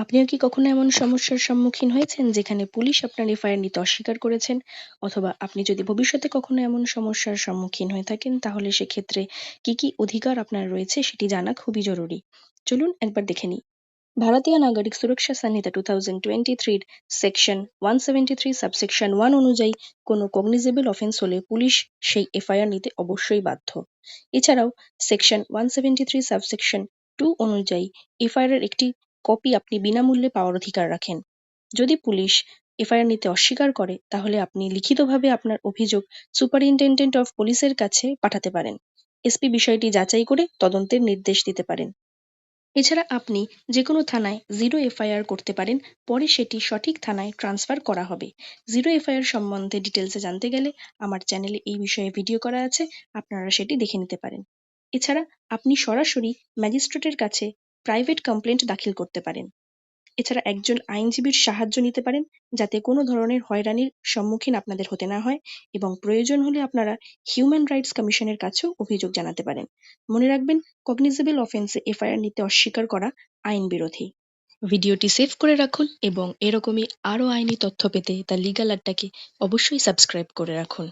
আপনিও কি কখনো এমন সমস্যার সম্মুখীন হয়েছেন যেখানে পুলিশ আপনার এফআইআর নিতে অস্বীকার করেছেন? অথবা আপনি যদি ভবিষ্যতে কখনো এমন সমস্যার সম্মুখীন হয়ে থাকেন তাহলে সেক্ষেত্রে কি, কি অধিকার আপনার রয়েছে সেটি জানা খুবই জরুরি। চলুন একবার দেখে নিই। ভারতীয় নাগরিক সুরক্ষা সংহিতা 2023 এর সেকশন 173 সাবসেকশন 1 অনুযায়ী কোনো কগনিজেবল অফেন্স হলে পুলিশ সেই এফআইআর নিতে অবশ্যই বাধ্য। এছাড়াও সেকশন 173 সাবসেকশন 2 অনুযায়ী এফআইআর এর একটি কপি আপনি বিনামূল্যে পাওয়ার অধিকার রাখেন। যদি পুলিশ এফআইআর নিতে অস্বীকার করে তাহলে আপনি লিখিতভাবে আপনার অভিযোগ সুপারিনটেনডেন্ট অফ পুলিশের কাছে পাঠাতে পারেন। এসপি বিষয়টি যাচাই করে তদন্তের নির্দেশ দিতে পারেন। এছাড়া আপনি যেকোনো থানায় জিরো এফআইআর করতে পারেন, পরে সেটি সঠিক থানায় ট্রান্সফার করা হবে। জিরো এফআইআর সম্বন্ধে ডিটেলসে জানতে গেলে আমার চ্যানেলে এই বিষয়ে ভিডিও করা আছে, আপনারা সেটি দেখে নিতে পারেন। এছাড়া আপনি সরাসরি ম্যাজিস্ট্রেটের কাছে প্রাইভেট কমপ্লেন্ট দাখিল করতে পারেন। এছাড়া একজন আইনজীবীর সাহায্য নিতে পারেন যাতে কোনো ধরনের হয়রানির সম্মুখীন আপনাদের হতে না হয়, এবং প্রয়োজন হলে আপনারা হিউম্যান রাইটস কমিশনের কাছেও অভিযোগ জানাতে পারেন। মনে রাখবেন, কগনিজেবল অফেন্সে এফআইআর নিতে অস্বীকার করা আইন বিরোধী। ভিডিওটি সেভ করে রাখুন এবং এরকমই আরও আইনি তথ্য পেতে দ্য লিগ্যাল আড্ডাকে অবশ্যই সাবস্ক্রাইব করে রাখুন।